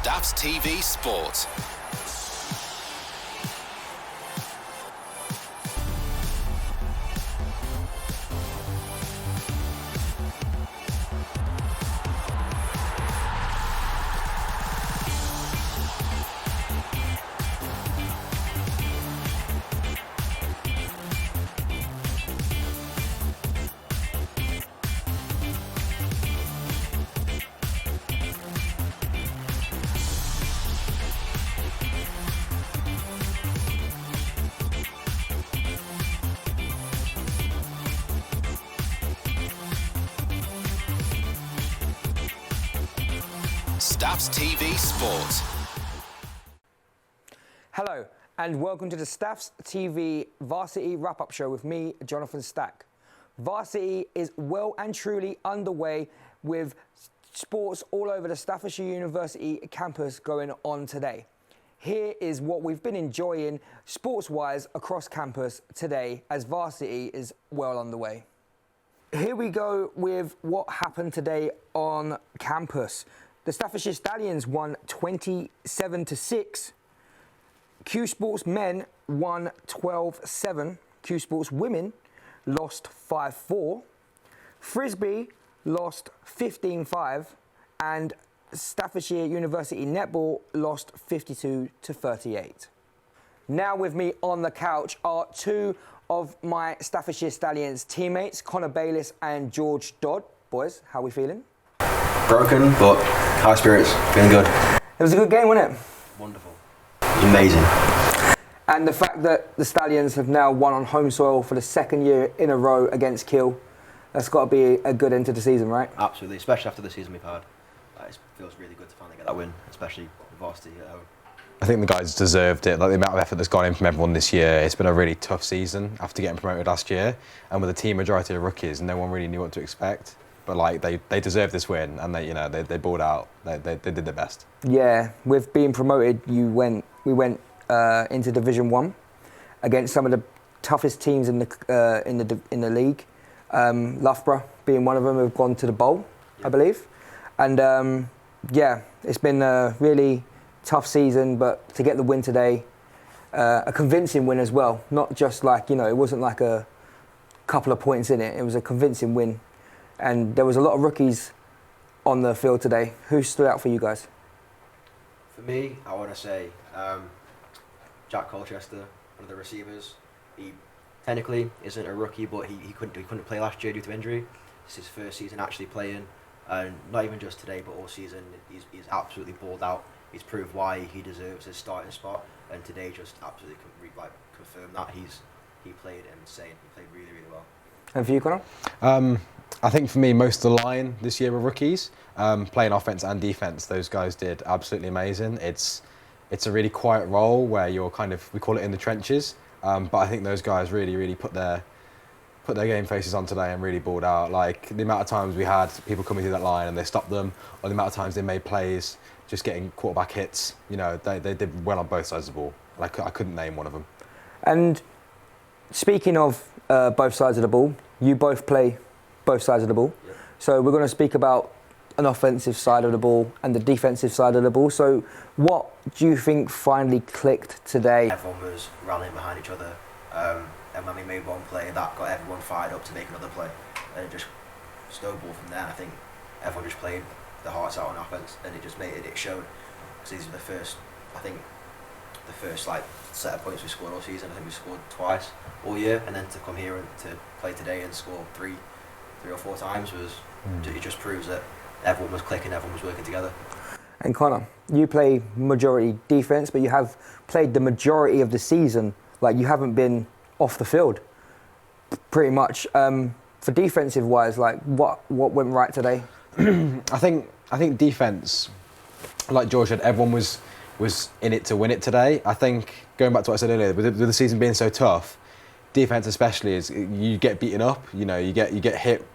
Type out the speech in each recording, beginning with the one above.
StaffsTV Sport. StaffsTV Sport. Hello and welcome to the StaffsTV Varsity wrap-up show with me, Jonathan Stack. Varsity is well and truly underway with sports all over the Staffordshire University campus going on today. Here is what we've been enjoying sports-wise across campus today as Varsity is well underway. Here we go with what happened today on campus. The Staffordshire Stallions won 27-6. Q Sports men won 12-7. Q Sports women lost 5-4. Frisbee lost 15-5. And Staffordshire University Netball lost 52-38. Now with me on the couch are two of my Staffordshire Stallions teammates, Connor Bayliss and George Dodd. Boys, how are we feeling? Broken, but high spirits, feeling good. It was a good game, wasn't it? Wonderful. It was amazing. And the fact that the Stallions have now won on home soil for the second year in a row against KEELE, that's got to be a good end to the season, right? Absolutely, especially after the season we've had. It feels really good to finally get that win, especially Varsity at home. I think the guys deserved it. Like the amount of effort that's gone in from everyone this year, it's been a really tough season after getting promoted last year. And with a team majority of rookies, no one really knew what to expect. But like they deserved this win, and they balled out. They did their best. Yeah, with being promoted, we went into Division 1 against some of the toughest teams in the league. Loughborough being one of them, have gone to the bowl, I believe. And yeah, it's been a really tough season, but to get the win today, a convincing win as well. Not just like, it wasn't like a couple of points in it. It was a convincing win. And there was a lot of rookies on the field today. Who stood out for you guys? For me, I want to say Jack Colchester, one of the receivers. He technically isn't a rookie, but he couldn't play last year due to injury. It's his first season actually playing, and not even just today, but all season. He's absolutely balled out. He's proved why he deserves his starting spot, and today just absolutely confirmed that. He played insane. He played really, really well. And for you, Connor? I think for me, most of the line this year were rookies. Playing offense and defense, those guys did absolutely amazing. It's a really quiet role where you're we call it in the trenches. But I think those guys really put their game faces on today and really balled out. Like the amount of times we had people coming through that line and they stopped them, or the amount of times they made plays, just getting quarterback hits. They did well on both sides of the ball. I couldn't name one of them. And speaking of both sides of the ball, you both play both sides of the ball. Yep. So we're going to speak about an offensive side of the ball and the defensive side of the ball. So what do you think finally clicked today? Everyone was rallying behind each other, and when we made one play, that got everyone fired up to make another play, and it just snowballed from there. I think everyone just played their hearts out on offense, and it just it showed. Because these were the first set of points we scored all season. I think we scored twice all year, and then to come here and to play today and score three or four times it just proves that everyone was clicking, everyone was working together. And Connor, you play majority defence, but you have played the majority of the season. Like you haven't been off the field, pretty much. For defensive wise, like what went right today? I think defence, like George said, everyone was in it to win it today. I think going back to what I said earlier, with the season being so tough, defence especially is you get beaten up. You get hit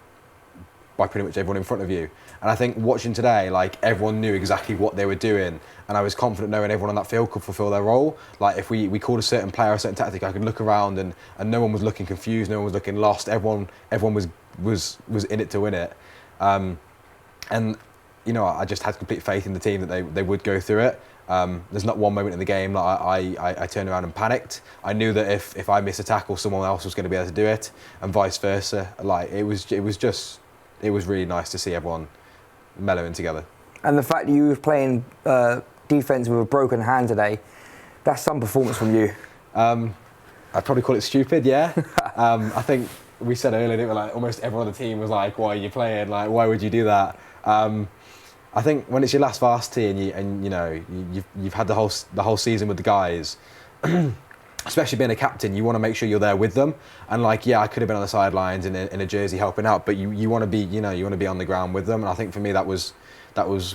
by pretty much everyone in front of you. And I think watching today, like everyone knew exactly what they were doing, and I was confident knowing everyone on that field could fulfil their role. Like if we called a certain player, a certain tactic, I could look around and no one was looking confused, no one was looking lost. Everyone was in it to win it. And you know, I just had complete faith in the team that they would go through it. There's not one moment in the game that I turned around and panicked. I knew that if I missed a tackle, someone else was going to be able to do it, and vice versa. Like it was really nice to see everyone mellowing together. And the fact that you were playing defence with a broken hand today, that's some performance from you. I'd probably call it stupid, yeah. I think we said earlier, didn't we, like almost everyone on the team was like, "Why are you playing? Like, why would you do that?" I think when it's your last varsity and you know you've had the whole season with the guys, especially being a captain, you want to make sure you're there with them. And like, yeah, I could have been on the sidelines in a jersey helping out, but you want to be, you know, you want to be on the ground with them. And I think for me that was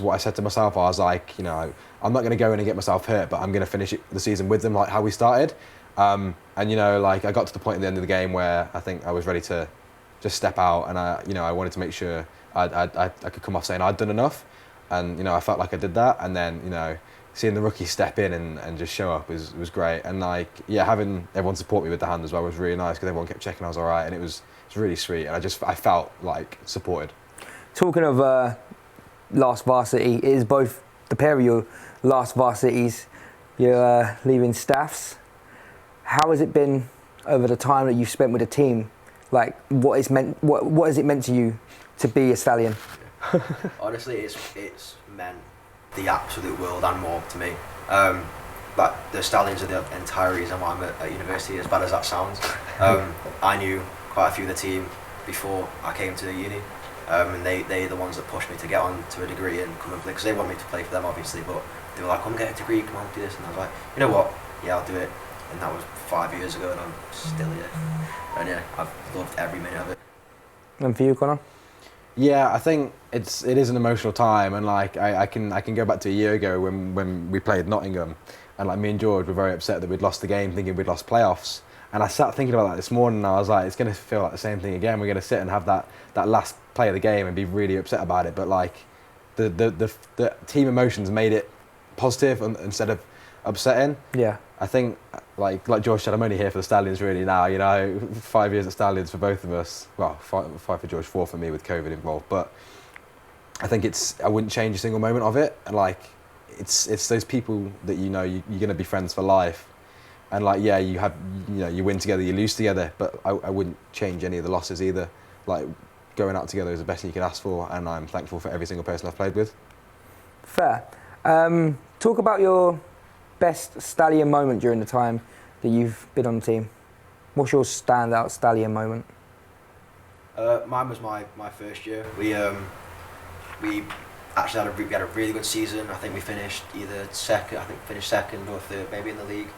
what I said to myself. I was like, you know, I'm not going to go in and get myself hurt, but I'm going to finish the season with them, like how we started. And you know, like I got to the point at the end of the game where I think I was ready to just step out, and I wanted to make sure I could come off saying I'd done enough, and you know, I felt like I did that. And then, you know, seeing the rookies step in and just show up was great. And like, yeah, having everyone support me with the hand as well was really nice, because everyone kept checking I was all right, and it was really sweet, and I felt like supported. Talking of last varsity, it is both the pair of your last varsities. You're leaving Staffs. How has it been over the time that you've spent with the team? Like, what has it meant to you to be a Stallion? Honestly, it's meant the absolute world and more to me. Like the Stallions are the entire reason why I'm at university, as bad as that sounds. I knew quite a few of the team before I came to the uni, and they're the ones that pushed me to get on to a degree and come and play, because they want me to play for them obviously, but they were like, come get a degree, come on, do this. And I was like, you know what, yeah, I'll do it. And that was 5 years ago, and I'm still here. And yeah, I've loved every minute of it. And for you, Connor? Yeah, I think it is an emotional time, and like I can go back to a year ago when we played Nottingham, and like me and George were very upset that we'd lost the game, thinking we'd lost playoffs. And I sat thinking about that this morning, and I was like, it's going to feel like the same thing again. We're going to sit and have that last play of the game and be really upset about it. But like the team emotions made it positive instead of upsetting. Yeah. I think, like George said, I'm only here for the Stallions really now, you know, 5 years at Stallions for both of us. Well, five for George, 4 for me with COVID involved. But I think I wouldn't change a single moment of it. And like, it's those people that you know, you're going to be friends for life. And like, yeah, you win together, you lose together, but I wouldn't change any of the losses either. Like, going out together is the best thing you can ask for, and I'm thankful for every single person I've played with. Fair. Talk about your best Stallion moment during the time that you've been on the team. What's your standout Stallion moment? Mine was my first year. We actually had a really good season. I think we finished either second, second or third, maybe in the league.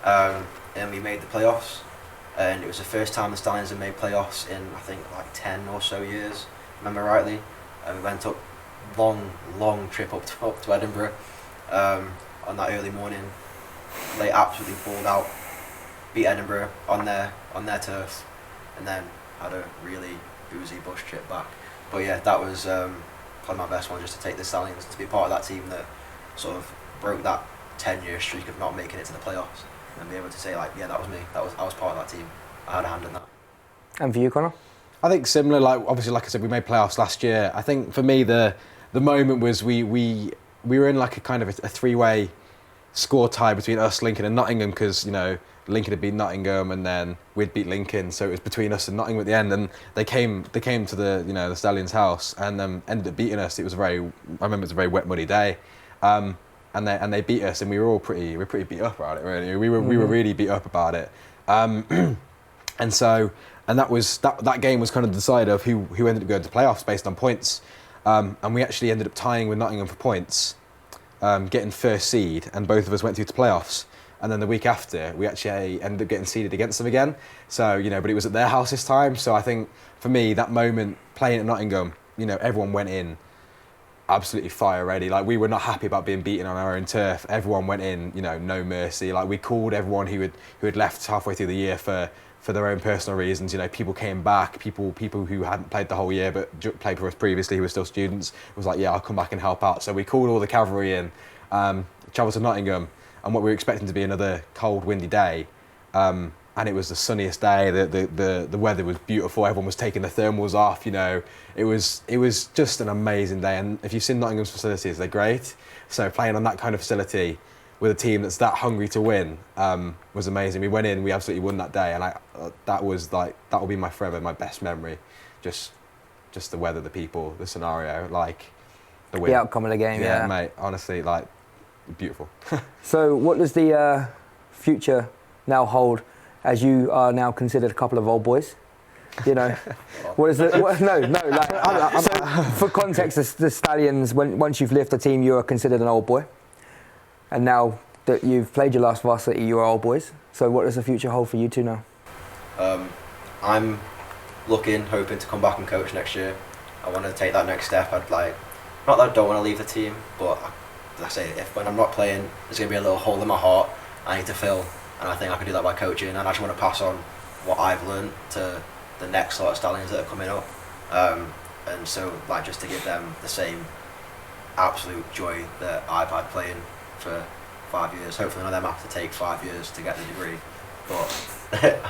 And we made the playoffs, and it was the first time the Stallions had made playoffs in I think like 10 or so years, remember rightly. We went up long trip up to Edinburgh. On that early morning, they absolutely balled out, beat Edinburgh on their turf, and then had a really boozy bus trip back. But yeah, that was probably my best one, just to take the Stallions, to be part of that team that sort of broke that 10-year streak of not making it to the playoffs, and be able to say like, yeah, that was me. I was part of that team. I had a hand in that. And for you, Connor? I think similar. Like obviously, like I said, we made playoffs last year. I think for me the moment was we were in like a kind of a 3-way score tie between us, Lincoln and Nottingham, because you know Lincoln had beat Nottingham and then we'd beat Lincoln, so it was between us and Nottingham at the end. And they came to the Stallions' house and ended up beating us. I remember it was a very wet, muddy day, and they beat us, and we were pretty beat up about it. Really, we were really beat up about it. And that game was kind of the decider of who ended up going to playoffs based on points. And we actually ended up tying with Nottingham for points, getting first seed, and both of us went through to playoffs. And then the week after, we actually ended up getting seeded against them again. So, you know, but it was at their house this time. So I think for me, that moment playing at Nottingham, you know, everyone went in absolutely fire ready. Like, we were not happy about being beaten on our own turf. Everyone went in, you know, no mercy. Like, we called everyone who had left halfway through the year for their own personal reasons. You know, people came back, people who hadn't played the whole year but played for us previously, who were still students, was like, yeah, I'll come back and help out. So we called all the cavalry in, travelled to Nottingham, and what we were expecting to be another cold, windy day, and it was the sunniest day. The weather was beautiful. Everyone was taking the thermals off. You know, it was just an amazing day. And if you've seen Nottingham's facilities, they're great. So playing on that kind of facility with a team that's that hungry to win was amazing. We went in, we absolutely won that day, and that will be my best memory. Just the weather, the people, the scenario, like the win. The outcome of the game, yeah. Mate, honestly, like, beautiful. So what does the future now hold, as you are now considered a couple of old boys? You know, what is it? For context, the Stallions, once you've left the team, you are considered an old boy. And now that you've played your last varsity, you are old boys. So what does the future hold for you two now? I'm hoping to come back and coach next year. I want to take that next step. Not that I don't want to leave the team, but like I say, when I'm not playing, there's going to be a little hole in my heart I need to fill, and I think I can do that by coaching. And I just want to pass on what I've learned to the next sort of Stallions that are coming up, and so like just to give them the same absolute joy that I've had playing for 5 years. Hopefully none of them have to take 5 years to get the degree, but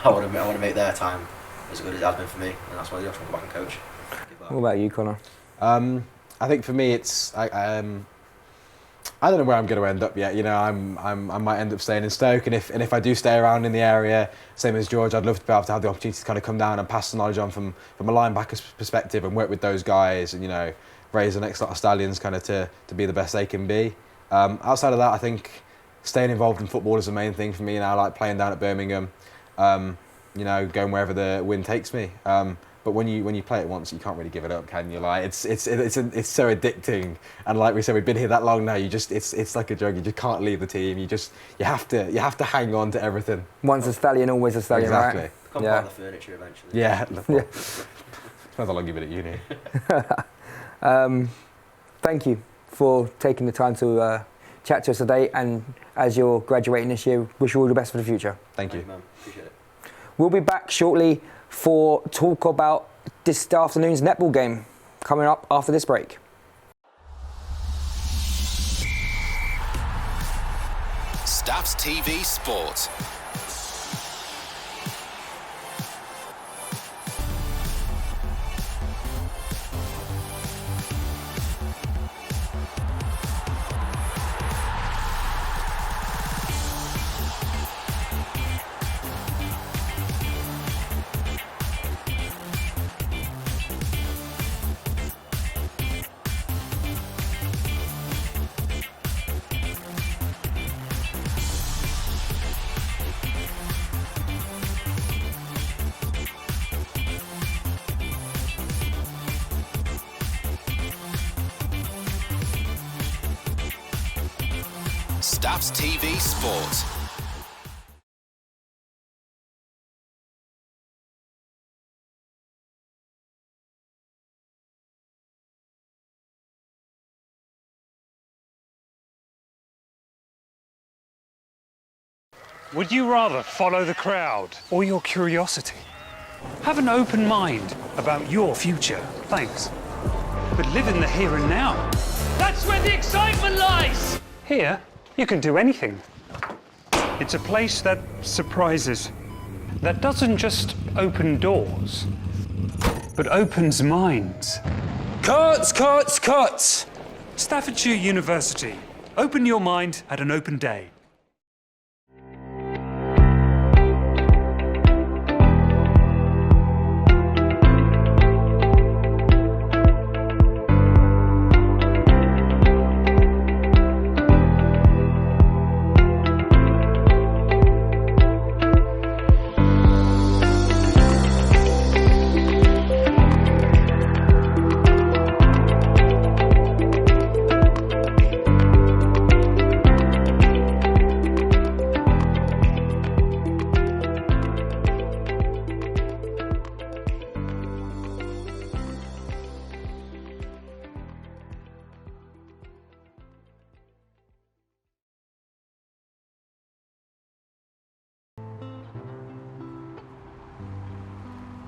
I want to make their time as good as it has been for me, and that's why I just want to go back and coach. What about you, Connor? I think for me, it's I don't know where I'm going to end up yet. You know, I might end up staying in Stoke, and if I do stay around in the area, same as George, I'd love to be able to have the opportunity to kind of come down and pass the knowledge on from a linebacker's perspective and work with those guys, and, you know, raise the next lot of Stallions kind of to be the best they can be. Outside of that, I think staying involved in football is the main thing for me now. Like playing down at Birmingham, you know, going wherever the wind takes me. But when you play it once, you can't really give it up, can you? Like it's so addicting, and like we said, we've been here that long now. It's like a drug. You just can't leave the team. You have to hang on to everything. Once a Stallion, always a Stallion, exactly. Right? Become part of the furniture eventually. Yeah. Depends how long you've been at uni. Thank you for taking the time to chat to us today, and as you're graduating this year, wish you all the best for the future. Thank you. Man. Appreciate it. We'll be back shortly for talk about this afternoon's netball game coming up after this break. StaffsTV Sport. StaffsTV Sport. Would you rather follow the crowd or your curiosity? Have an open mind about your future. Thanks. But live in the here and now. That's where the excitement lies! Here, you can do anything. It's a place that surprises, that doesn't just open doors, but opens minds. Cuts, cuts, cuts! Staffordshire University. Open your mind at an open day.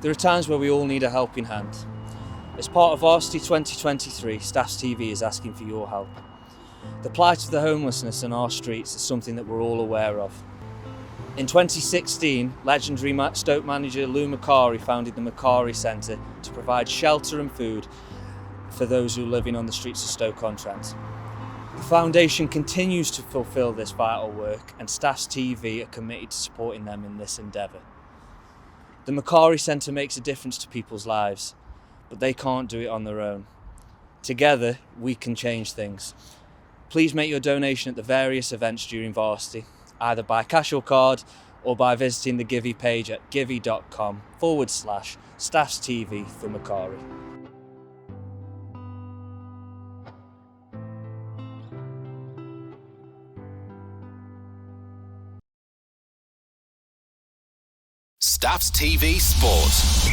There are times where we all need a helping hand. As part of Varsity 2023, StaffsTV is asking for your help. The plight of the homelessness on our streets is something that we're all aware of. In 2016, legendary Stoke manager Lou Makari founded the Makari Centre to provide shelter and food for those who are living on the streets of Stoke-on-Trent. The foundation continues to fulfil this vital work, and StaffsTV are committed to supporting them in this endeavour. The Makari Centre makes a difference to people's lives, but they can't do it on their own. Together, we can change things. Please make your donation at the various events during Varsity, either by cash or card, or by visiting the Givey page at givey.com/StaffsTV for Makari. StaffsTV Sport.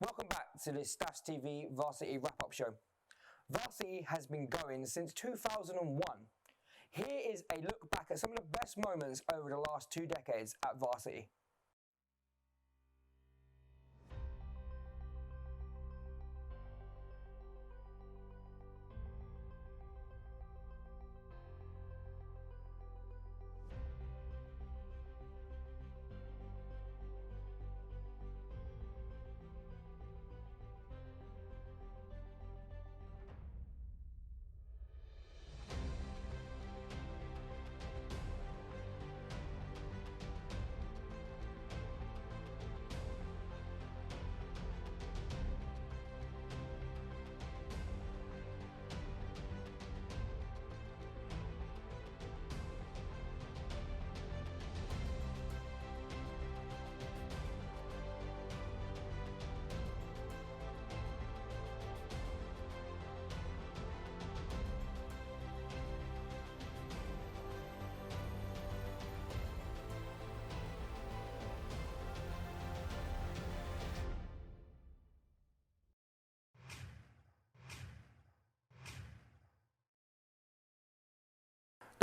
Welcome back to the StaffsTV Varsity Wrap-Up Show. Varsity has been going since 2001. Here is a look back at some of the best moments over the last 2 decades at Varsity.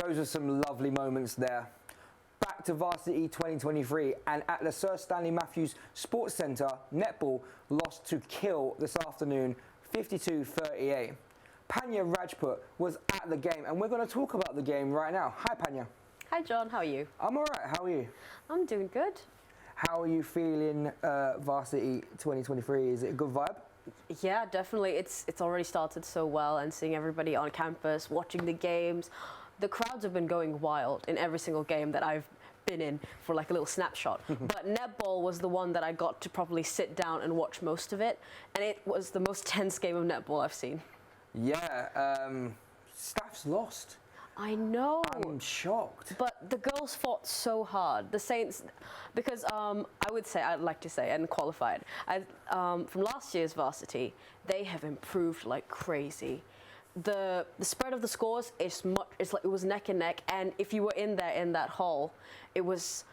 Those are some lovely moments there. Back to Varsity 2023, and at the Sir Stanley Matthews Sports Centre, Netball lost to KEELE this afternoon, 52-38. Panya Rajput was at the game, and we're going to talk about the game right now. Hi, Panya. Hi, John. How are you? I'm all right. How are you? I'm doing good. How are you feeling Varsity 2023? Is it a good vibe? Yeah, definitely. It's already started so well, and seeing everybody on campus, watching the games. The crowds have been going wild in every single game that I've been in for like a little snapshot. But netball was the one that I got to properly sit down and watch most of it. And it was the most tense game of netball I've seen. Yeah, Staffs lost. I know. I'm shocked. But the girls fought so hard. The Saints, because I'd like to say, and qualified, from last year's Varsity, they have improved like crazy. The spread of the scores is it's like it was neck and neck, and if you were in there in that hall, it was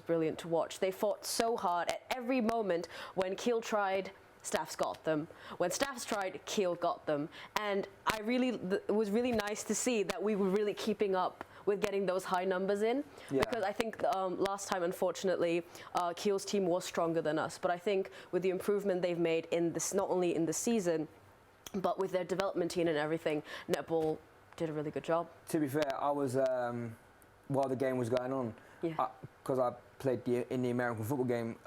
brilliant to watch. They fought so hard at every moment. When KEELE tried, Staffs got them. When Staffs tried, KEELE got them. And it was really nice to see that we were really keeping up with getting those high numbers in. Yeah. Because I think last time, unfortunately, KEELE's team was stronger than us. But I think with the improvement they've made in this, not only in the season, but with their development team and everything, Netball did a really good job. To be fair, I was, while the game was going on, because I played in the American football game,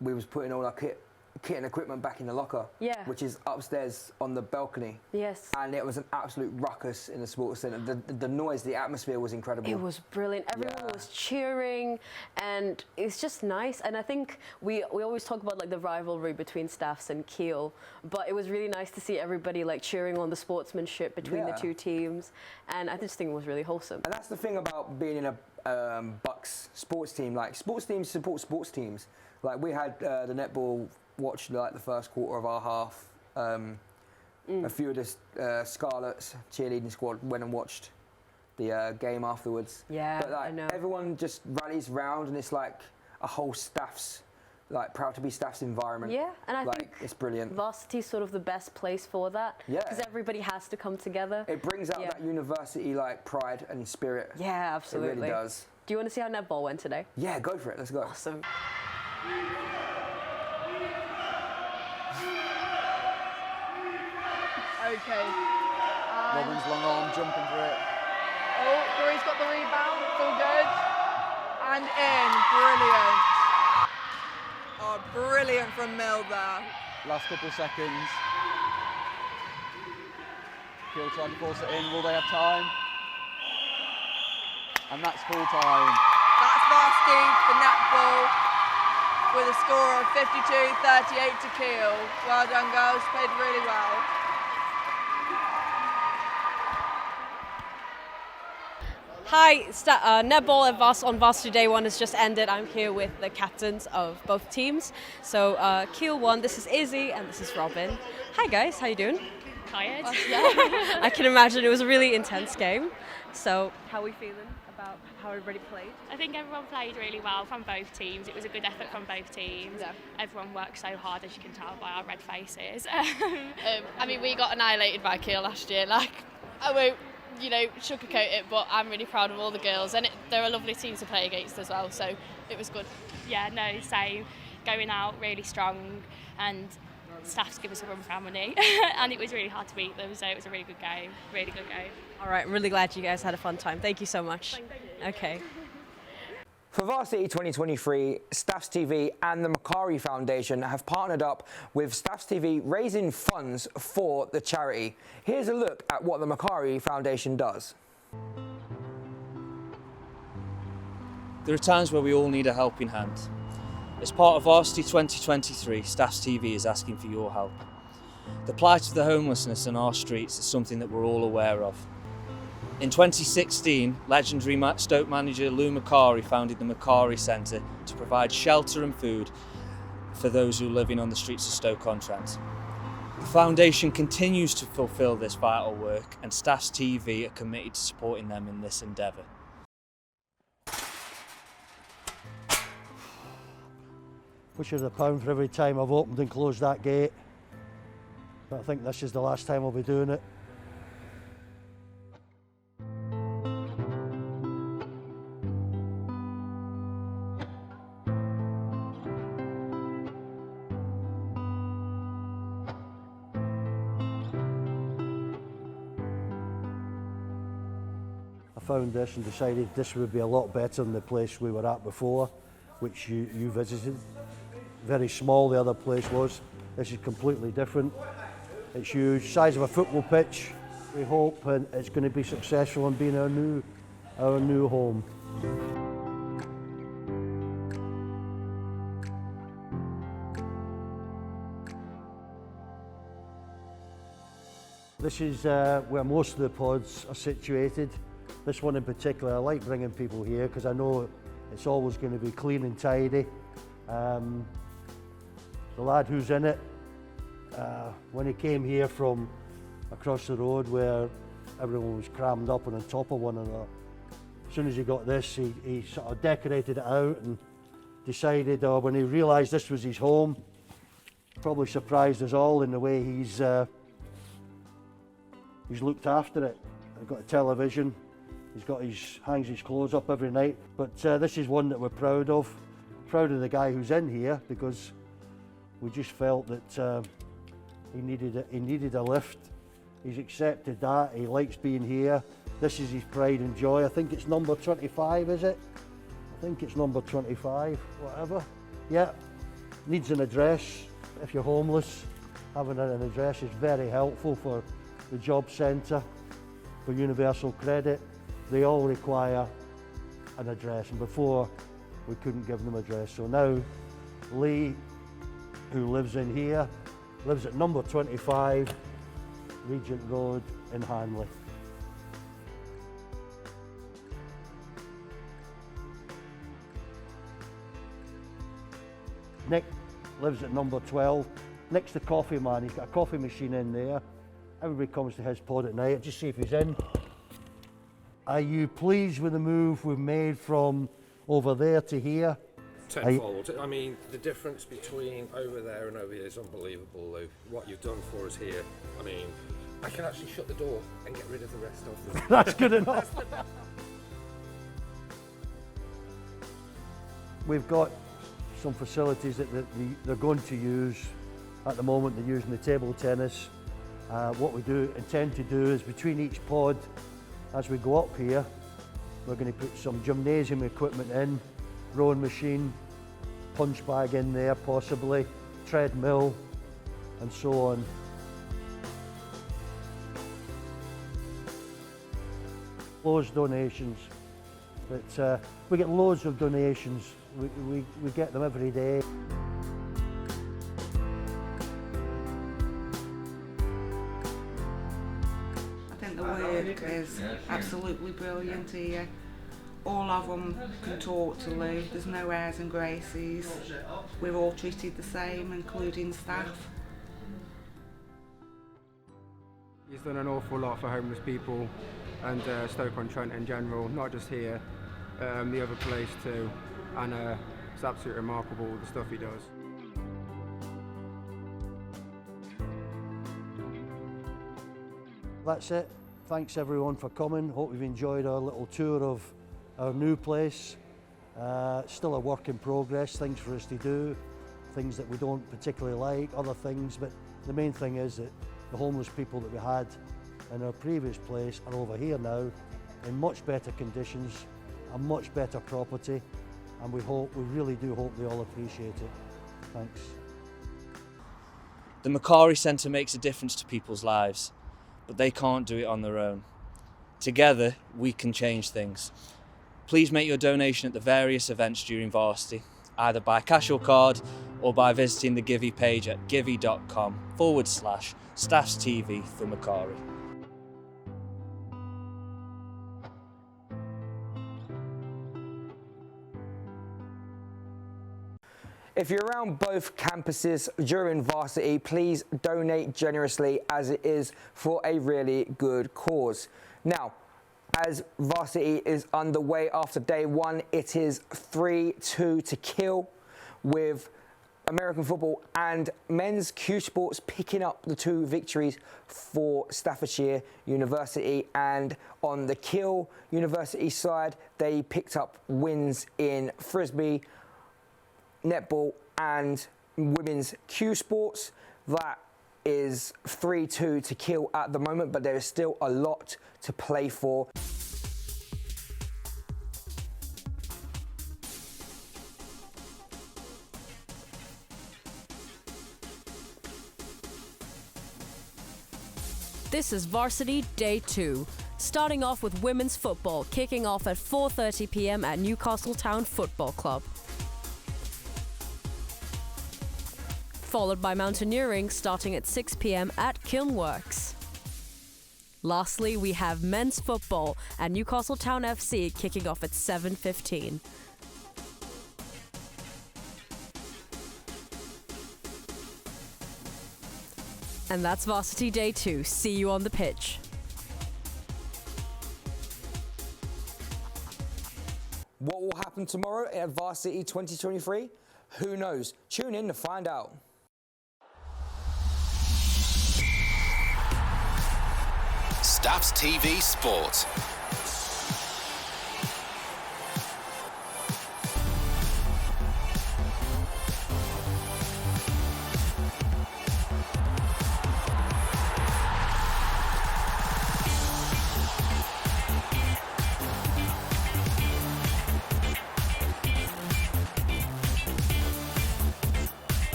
we was putting all our kit and equipment back in the locker, which is upstairs on the balcony. Yes. And it was an absolute ruckus in the sports centre. The noise, the atmosphere was incredible. It was brilliant. Everyone was cheering, and it's just nice. And I think we always talk about like the rivalry between Staffs and KEELE, but it was really nice to see everybody like cheering on the sportsmanship between the two teams. And I just think it was really wholesome. And that's the thing about being in a Bucks sports team. Like, sports teams support sports teams. Like, we had the netball watched like the first quarter of our half. A few of the Scarlets cheerleading squad went and watched the game afterwards. Yeah, but like, I know. Everyone just rallies round, and it's like a whole Staffs, like proud to be Staffs environment. Yeah, and I like, think it's brilliant. Varsity's sort of the best place for that. Yeah, because everybody has to come together. It brings out that university like pride and spirit. Yeah, absolutely. It really does. you want to see how netball went today? Yeah, go for it. Let's go. Awesome. Okay. Robin's long arm jumping for it. Oh, Corey's got the rebound. It's all good. And in. Brilliant. Oh, brilliant from Mill there. Last couple of seconds. KEELE trying to force it in. Will they have time? And that's full time. That's Varsity for netball with a score of 52-38 to KEELE. Well done, girls. Played really well. Hi, netball on Varsity Day 1 has just ended. I'm here with the captains of both teams. So KEELE won. This is Izzy and this is Robin. Hi guys, how you doing? Tired. I can imagine it was a really intense game. So how are we feeling about how everybody played? I think everyone played really well from both teams. It was a good effort from both teams. Yeah. Everyone worked so hard, as you can tell by our red faces. I mean, we got annihilated by KEELE last year. Like, I won't, sugarcoat it, but I'm really proud of all the girls, and they're a lovely team to play against as well. So it was good. Yeah, no, same. Going out really strong, and Staffs give us a run for our money, and it was really hard to beat them. So it was a really good game. Really good game. All right, I'm really glad you guys had a fun time. Thank you so much. Thank you. Okay. For Varsity 2023, StaffsTV and the Makari Foundation have partnered up with StaffsTV, raising funds for the charity. Here's a look at what the Makari Foundation does. There are times where we all need a helping hand. As part of Varsity 2023, StaffsTV is asking for your help. The plight of the homelessness on our streets is something that we're all aware of. In 2016, legendary Stoke manager Makari founded the Makari Centre to provide shelter and food for those who are living on the streets of Stoke-on-Trent. The foundation continues to fulfil this vital work, and StaffsTV are committed to supporting them in this endeavour. Wish I had £1 for every time I've opened and closed that gate. But I think this is the last time I'll be doing it. I found this and decided this would be a lot better than the place we were at before, which you visited. Very small the other place was. This is completely different. It's huge, size of a football pitch. We hope, and it's going to be successful in being our new home. This is where most of the pods are situated. This one in particular, I like bringing people here because I know it's always going to be clean and tidy. The lad who's in it, when he came here from across the road where everyone was crammed up and on top of one another, as soon as he got this, he sort of decorated it out and decided, when he realised this was his home, probably surprised us all in the way he's looked after it. He's got a television, hangs his clothes up every night, but this is one that we're proud of. Proud of the guy who's in here because we just felt that he needed a lift. He's accepted that, he likes being here. This is his pride and joy. I think it's number 25, is it? I think it's number 25, whatever. Yeah, needs an address. If you're homeless, having an address is very helpful for the job centre, for Universal Credit. They all require an address, and before we couldn't give them an address. So now Lee, who lives in here, lives at number 25, Regent Road in Hanley. Nick lives at number 12, next to Coffee Man. He's got a coffee machine in there. Everybody comes to his pod at night, just see if he's in. Are you pleased with the move we've made from over there to here? Tenfold. I mean, the difference between over there and over here is unbelievable, Lou. What you've done for us here, I mean, I can actually shut the door and get rid of the rest of them. That's good enough. We've got some facilities that they're going to use. At the moment they're using the table tennis. What we intend to do is between each pod, as we go up here, we're going to put some gymnasium equipment in, rowing machine, punch bag in there possibly, treadmill and so on. Loads of donations, but we get loads of donations. We get them every day. I think the work is absolutely brilliant here. All of them can talk to Lou. There's no airs and graces. We're all treated the same, including staff. He's done an awful lot for homeless people and Stoke-on-Trent in general, not just here, the other place too, and it's absolutely remarkable the stuff he does. That's it. Thanks everyone for coming. Hope you've enjoyed our little tour of our new place. Still a work in progress, things for us to do, things that we don't particularly like, other things, but the main thing is that the homeless people that we had in our previous place are over here now in much better conditions, a much better property, and we really do hope they all appreciate it. Thanks. The Makari Centre makes a difference to people's lives, but they can't do it on their own. Together, we can change things. Please make your donation at the various events during Varsity, either by cash or card or by visiting the Givey page at givey.com/StaffsTV for Makari. If you're around both campuses during Varsity, please donate generously as it is for a really good cause. Now, as Varsity is underway after day one, it is 3-2 to KEELE, with American football and men's Q Sports picking up the 2 victories for Staffordshire University. And on the KEELE University side, they picked up wins in Frisbee, Netball and women's Q Sports. That is 3-2 to KEELE at the moment, but there is still a lot to play for. This is Varsity Day 2, starting off with women's football, kicking off at 4:30 p.m. at Newcastle Town Football Club. Followed by mountaineering starting at 6 p.m. at Kilnworks. Lastly, we have men's football at Newcastle Town FC kicking off at 7:15. And that's Varsity Day 2. See you on the pitch. What will happen tomorrow at Varsity 2023? Who knows? Tune in to find out. StaffsTV Sport.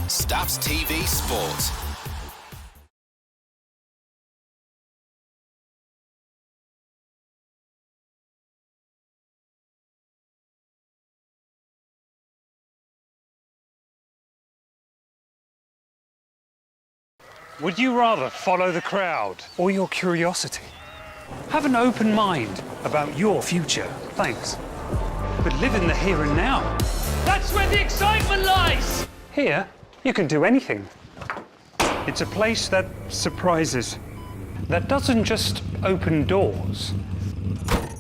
StaffsTV Sport. Would you rather follow the crowd or your curiosity? Have an open mind about your future, thanks. But live in the here and now. That's where the excitement lies! Here, you can do anything. It's a place that surprises, that doesn't just open doors,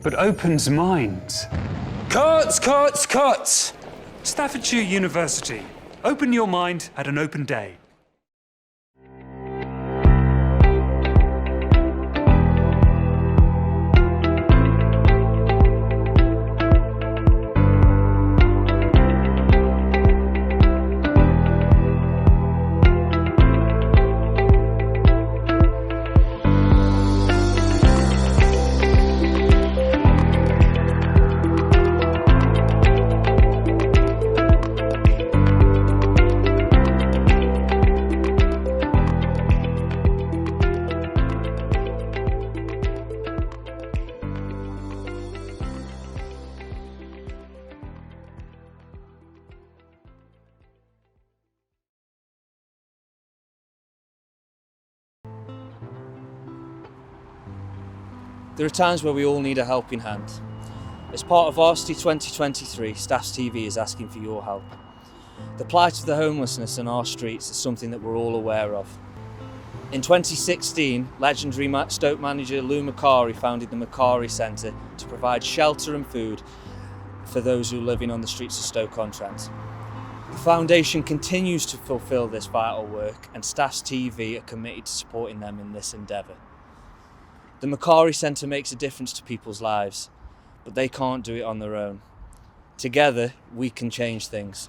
but opens minds. Cuts, cuts, cuts! Staffordshire University. Open your mind at an open day. There are times where we all need a helping hand. As part of Varsity 2023, StaffsTV is asking for your help. The plight of the homelessness on our streets is something that we're all aware of. In 2016, legendary Stoke manager Lou Makari founded the Makari Centre to provide shelter and food for those who are living on the streets of Stoke-on-Trent. The foundation continues to fulfil this vital work, and StaffsTV are committed to supporting them in this endeavour. The Makari Centre makes a difference to people's lives, but they can't do it on their own. Together, we can change things.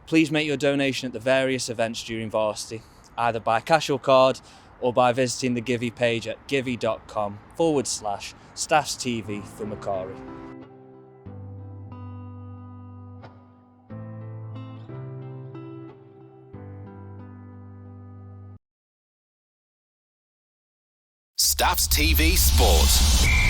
Please make your donation at the various events during Varsity, either by cash or card, or by visiting the Givey page at givey.com/StaffsTV for Makari. StaffsTV Sport.